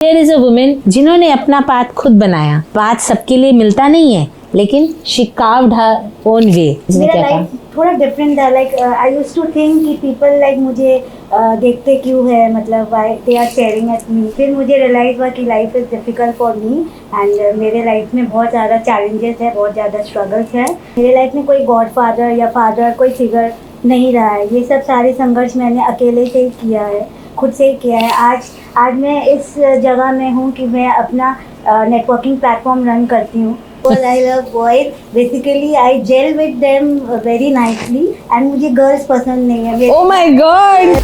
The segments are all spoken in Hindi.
There is a woman जिन्होंने अपना पाथ खुद बनाया। पाथ सबके लिए मिलता नहीं है, लेकिन she carved her own way। मेरा लाइफ थोड़ा डिफरेंट था। Like I used to think कि पीपल लाइक मुझे देखते क्यों है, मतलब why they are staring at me. फिर मुझे रियलाइज हुआ कि life is difficult for me and मेरे लाइफ में बहुत ज़्यादा चैलेंजेस है, बहुत ज़्यादा स्ट्रगल्स है। मेरे लाइफ में कोई गॉड फादर या फादर कोई फिगर नहीं रहा है। ये सब सारे संघर्ष मैंने अकेले से ही किया है, खुद से ही किया है। आज मैं इस जगह में हूँ कि मैं अपना नेटवर्किंग प्लेटफॉर्म रन करती हूँ। Because I love boys, basically I gel with them very nicely and मुझे girls पसंद नहीं है। Oh my God!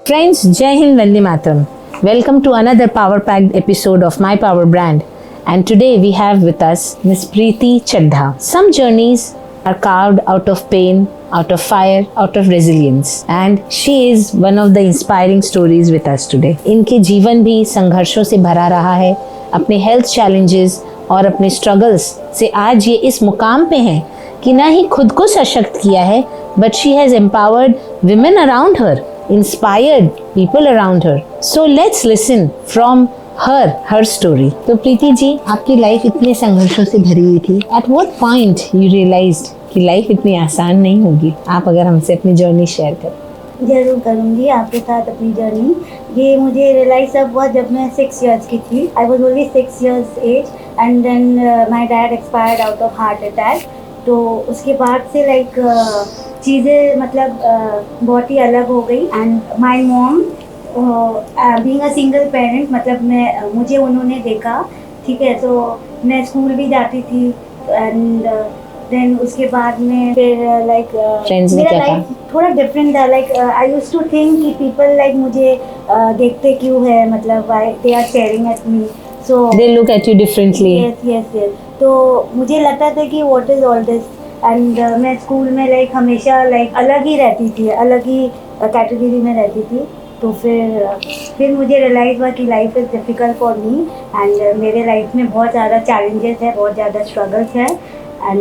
Friends, Jai Hind, Vande Mataram. Welcome to another power-packed episode of My Power Brand. And today we have with us Miss Preeti Chadha. Some journeys are carved out of pain, out of fire, out of resilience. And she is one of the inspiring stories with us today. इनके जीवन भी संघर्षों से भरा रहा है। अपने हेल्थ चैलेंजेस और अपने स्ट्रगल्स से आज ये इस मुकाम पे हैं कि ना ही खुद को सशक्त किया है, but she has empowered women around her, inspired people around her. So let's listen from her story. तो प्रीति जी, आपकी लाइफ इतने संघर्षों से भरी हुई थी। At what point you realized कि लाइफ इतनी आसान नहीं होगी? आप अगर हमसे अपनी जर्नी शेयर करें। जरूर करूँगी आपके साथ अपनी जर्नी। ये मुझे रियलाइज सब हुआ जब मैं 6 years की थी। I was only 6 years age and then my dad expired out of heart attack. तो उसके बाद से लाइक चीज़ें मतलब बहुत ही अलग हो गई। And my mom being a single parent, मतलब मुझे उन्होंने देखा, ठीक है। तो मैं स्कूल भी जाती थी एंड देन उसके बाद में फिर लाइक मेरा लाइफ थोड़ा डिफरेंट था। Like I used to think कि पीपल लाइक मुझे देखते क्यों है, मतलब why they are staring at me, so they look at you differently. Yes. तो मुझे लगता था कि what is all this. And मैं स्कूल में लाइक हमेशा लाइक अलग ही रहती थी, अलग ही कैटेगरी में रहती थी। तो फिर मुझे रियलाइज़ हुआ कि life is difficult for me and मेरे लाइफ में बहुत ज़्यादा चैलेंजेस है, बहुत ज़्यादा स्ट्रगल्स है। एंड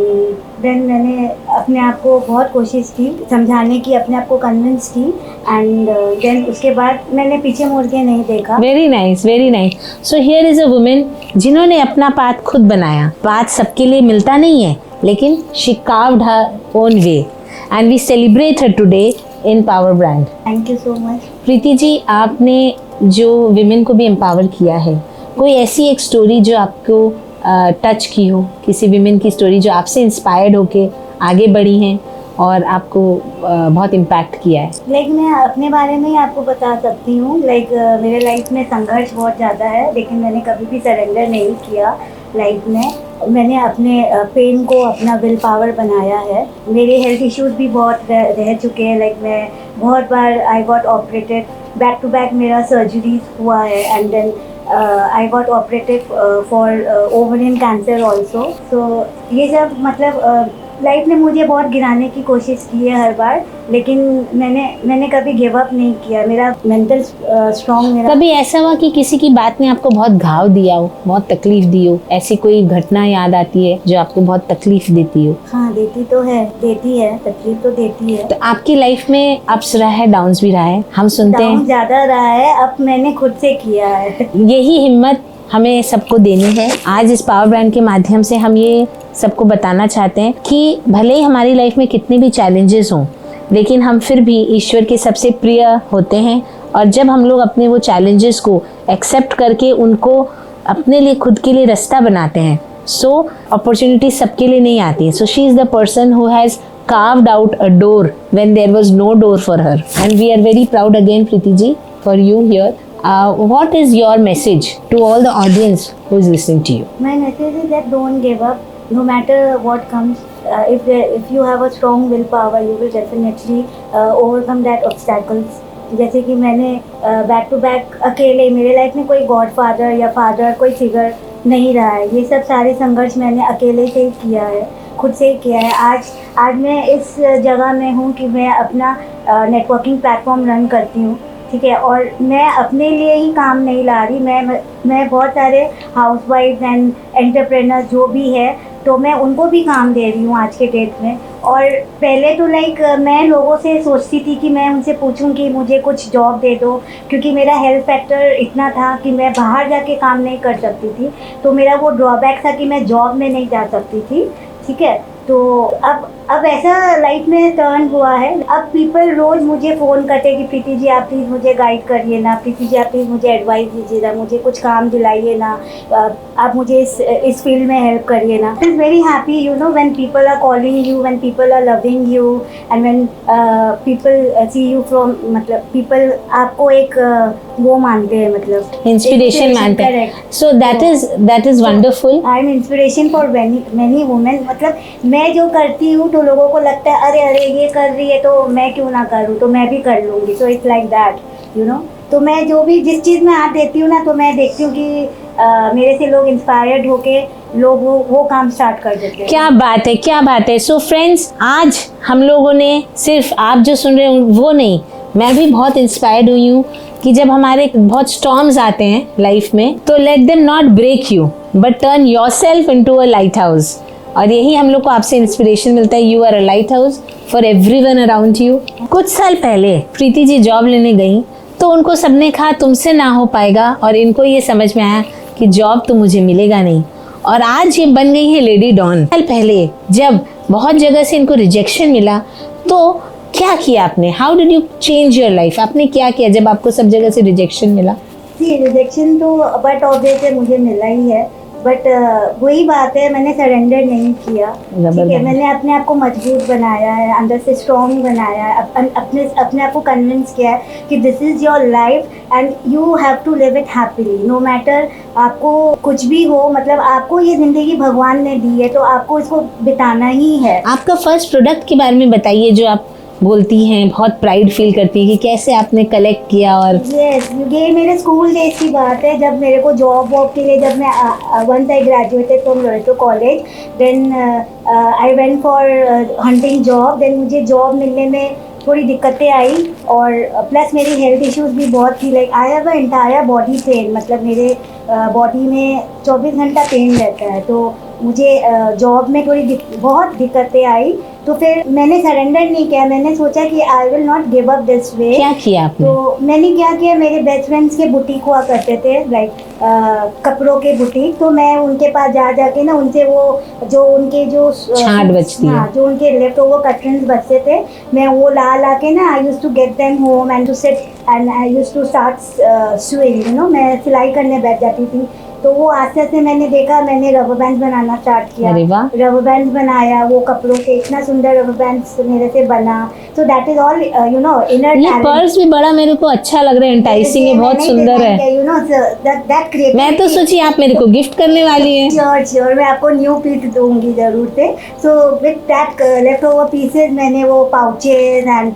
देन मैंने अपने आप को बहुत कोशिश की समझाने की, अपने आप को कन्विंस की एंड देन उसके बाद मैंने पीछे मुड़ के नहीं देखा। Very nice, very nice. So here is a woman जिन्होंने अपना पाथ खुद बनाया। पाथ सबके लिए मिलता नहीं है, लेकिन she carved her own way and we celebrate her today in power brand. Thank you so much. Preeti ji, आपने जो विमेन को भी एम्पावर किया है, कोई ऐसी एक स्टोरी जो आपको टच की हो, किसी विमेन की स्टोरी जो आपसे इंस्पायर्ड होके आगे बढ़ी हैं और आपको बहुत इम्पैक्ट किया है? लाइक मैं अपने बारे में ही आपको बता सकती हूँ। लाइक मेरे लाइफ में संघर्ष बहुत ज़्यादा है, लेकिन मैंने कभी भी सरेंडर नहीं किया लाइफ में। मैंने अपने पेन को अपना विल पावर बनाया है। मेरे हेल्थ इश्यूज भी बहुत रह चुके हैं। लाइक मैं बहुत बार I got operated, back to back मेरा सर्जरीज हुआ है and then I got operated for ovarian cancer also. So ये सब मतलब लाइफ ने मुझे बहुत गिराने की कोशिश की है हर बार, लेकिन मैंने कभी गिव अप नहीं किया। मेरा मेंटल स्ट्रॉन्ग मेरा। कभी ऐसा हुआ कि किसी की बात ने आपको बहुत घाव दिया हो, बहुत तकलीफ दी हो? ऐसी कोई घटना याद आती है जो आपको बहुत तकलीफ देती हो? हाँ, देती है, तकलीफ तो देती है। तो आपकी लाइफ में अप्स रहा है, डाउन्स भी रहा है, हम सुनते हैं। डाउन ज़्यादा रहा है, अब मैंने खुद से किया है। यही हिम्मत हमें सबको देनी है। आज इस पावर ब्रांड के माध्यम से हम ये सबको बताना चाहते हैं कि भले ही हमारी लाइफ में कितने भी चैलेंजेस हों, लेकिन हम फिर भी ईश्वर के सबसे प्रिय होते हैं। और जब हम लोग अपने वो चैलेंजेस को एक्सेप्ट करके उनको अपने लिए, खुद के लिए रास्ता बनाते हैं, सो अपॉर्चुनिटी सबके लिए नहीं आती है। So she is the person who has carved out a door when there was no door for her, and we are very proud again, Preeti ji, for you here. What is your message to all the audience who is listening to you? My message is that don't give up, no matter what comes. If you have a strong willpower, you will definitely overcome that obstacles. जैसे कि मैंने बैक टू बैक अकेले, मेरे लाइफ में कोई गॉड फादर या फादर कोई फिगर नहीं रहा है। ये सब सारे संघर्ष मैंने अकेले से ही किया है, खुद से ही किया है। आज मैं इस जगह में हूँ कि मैं अपना नेटवर्किंग प्लेटफॉर्म रन करती हूँ, ठीक है। और मैं अपने लिए ही काम नहीं ला रही, मैं बहुत सारे हाउसवाइफ एंड एंटरप्रेन्योर जो भी है, तो मैं उनको भी काम दे रही हूँ आज के डेट में। और पहले तो लाइक मैं लोगों से सोचती थी कि मैं उनसे पूछूं कि मुझे कुछ जॉब दे दो, क्योंकि मेरा हेल्थ फैक्टर इतना था कि मैं बाहर जाके काम नहीं कर सकती थी, तो मेरा वो ड्रॉबैक था कि मैं जॉब में नहीं जा सकती थी। ठीक है, तो अब ऐसा लाइफ में टर्न हुआ है। अब पीपल रोज़ मुझे फ़ोन करते कि प्रीति जी आप प्लीज़ मुझे गाइड करिए ना, प्रीति जी आप प्लीज़ मुझे एडवाइस दीजिए ना, मुझे कुछ काम दिलाइए ना, आप मुझे इस फील्ड में हेल्प करिए ना। It is very happy you know when people are calling you, when people are loving you and when people see you from, मतलब पीपल आपको एक वो मानते हैं, मतलब इंस्पिरेशन मानते हैं। So that is wonderful. I am inspiration for many women. मतलब मैं जो करती हूँ तो लोगों को लगता है अरे अरे ये कर रही है तो मैं क्यों ना करूँ, तो मैं भी कर लूँगी। So it's like that you know. तो मैं जो भी जिस चीज़ में हाथ देती हूँ ना, तो मैं देखती हूँ कि मेरे से लोग इंस्पायर्ड होके लोग वो काम स्टार्ट कर देते हैं। क्या बात है, क्या बात है। सो फ्रेंड्स, आज हम लोगों ने सिर्फ आप जो सुन रहे हो वो नहीं, मैं भी बहुत इंस्पायर्ड हुई हूँ कि जब हमारे बहुत स्टॉर्म्स आते हैं लाइफ में, तो let them not break you but turn yourself into a lighthouse. और यही हम लोग को आपसे इंस्पिरेशन मिलता है। You are a lighthouse for everyone around you. कुछ साल पहले प्रीति जी जॉब लेने गई तो उनको सबने कहा तुमसे ना हो पाएगा, और इनको ये समझ में आया कि जॉब तो मुझे मिलेगा नहीं, और आज ये बन गई है लेडी डॉन। साल पहले जब बहुत जगह से इनको रिजेक्शन मिला तो क्या किया आपने? How did you change your life? आपने क्या किया जब आपको सब जगह से रिजेक्शन मिला? जी, रिजेक्शन तो बट ऑब्वियसली मुझे मिला ही है, बट वही बात है, मैंने सरेंडर नहीं किया। ठीक है, मैंने अपने आप को मजबूत बनाया है, अंदर से स्ट्रॉन्ग बनाया है, अपने आप को कन्विंस किया है कि this is your life and you have to live it happily no matter आपको कुछ भी हो। मतलब आपको ये ज़िंदगी भगवान ने दी है तो आपको इसको बिताना ही है। आपका फर्स्ट प्रोडक्ट के बारे में बताइए, जो आप बोलती हैं बहुत प्राइड फील करती है कि कैसे आपने कलेक्ट किया। और ये मेरे स्कूल डेज की बात है, जब मेरे को जॉब वॉब के लिए, जब मैं once I graduated from Loreto college, then I went for hunting job. Then मुझे जॉब मिलने में थोड़ी दिक्कतें आई, और प्लस मेरी हेल्थ इश्यूज भी बहुत थी। Like I have a entire body pain, मतलब मेरे बॉडी में 24 घंटा पेन रहता है। तो मुझे जॉब में थोड़ी बहुत दिक्कतें आई, तो फिर मैंने सरेंडर नहीं किया। मैंने सोचा कि I will not give up this way. क्या किया आपने? तो मैंने क्या किया, मेरे बेस्ट फ्रेंड्स के बुटीक हुआ करते थे, लाइक कपड़ों के बुटीक, तो मैं उनके पास जाके ना उनसे वो जो उनके जो छांट बचती है, जो उनके लेफ्ट ओवर कर्टन्स बचते थे, मैं वो ला के ना I used to get them home and to sit and I used to start sewing, you know. मैं सिलाई करने बैठ जाती थी। तो वो आस्ते आस्ते मैंने देखा, मैंने रबर बैंड बनाना स्टार्ट किया। रबर बैंड बनाया, वो कपड़ों के इतना सुंदर रबर बैंड मेरे से बना। तो that is all you know inner talent. ये पर्स भी बड़ा मेरे को अच्छा लग रहा है, एंटाइसिंग है, बहुत सुंदर है। You know that creative. मैं तो सोची आप मेरे को गिफ्ट करने वाली हैं। श्योर मैं आपको न्यू पीस दूंगी जरूर से। So with that left over pieces मैंने वो पाउचेज एंड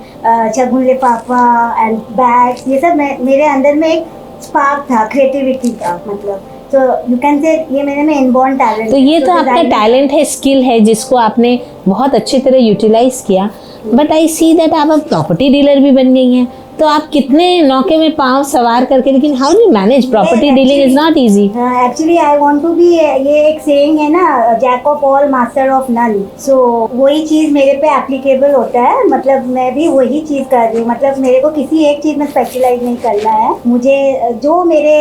शगुन लिफाफा एंड बैग्स, ये सब मेरे अंदर में एक स्पार्क था, क्रिएटिविटी था, मतलब। तो यू कैन से ये मेरे में इनबॉर्न टैलेंट। तो ये तो आपका टैलेंट है, स्किल है, जिसको आपने बहुत अच्छी तरह यूटिलाइज किया। बट आई सी दैट आप अब प्रॉपर्टी डीलर भी बन गई हैं, तो आप कितने नौके में पांव सवार करके, लेकिन how do manage? Property dealing is not easy. Actually I want to be, ये एक सेइंग है ना, jack of all master of none. So वही चीज़ मेरे पे एप्लीकेबल होता है। मतलब मैं भी वही चीज़ कर रही हूँ। मतलब मेरे को किसी एक चीज़ में स्पेशलाइज नहीं करना है। मुझे जो मेरे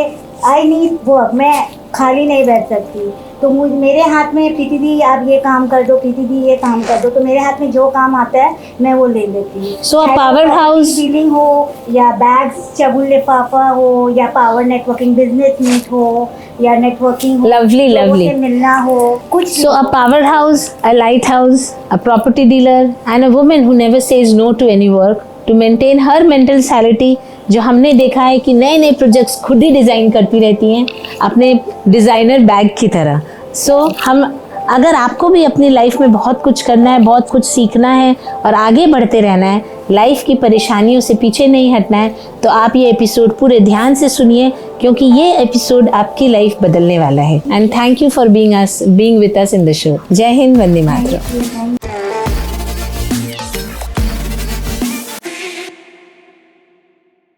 आई नीड वर्क, मैं खाली नहीं बैठ सकती। तो मेरे हाथ में प्रीति दी आप ये काम कर दो, प्रीति दी ये काम कर दो, तो मेरे हाथ में जो काम आता है मैं वो ले लेती हूँ। सो पावर हाउस डीलिंग हो, या बैग्स चबुल लिफाफा हो, या पावर नेटवर्किंग बिजनेस मीट हो, या नेटवर्किंग, लवली लवली मिलना हो, कुछ। So a powerhouse, a lighthouse, a property dealer and a woman who never says no to any work to maintain her mental sanity. जो हमने देखा है कि नए नए प्रोजेक्ट्स खुद ही डिज़ाइन करती रहती हैं अपने डिज़ाइनर बैग की तरह। सो हम, अगर आपको भी अपनी लाइफ में बहुत कुछ करना है, बहुत कुछ सीखना है और आगे बढ़ते रहना है, लाइफ की परेशानियों से पीछे नहीं हटना है, तो आप ये एपिसोड पूरे ध्यान से सुनिए, क्योंकि ये एपिसोड आपकी लाइफ बदलने वाला है। And thank you for being with us in the show. जय हिंद, वंदे मातरम।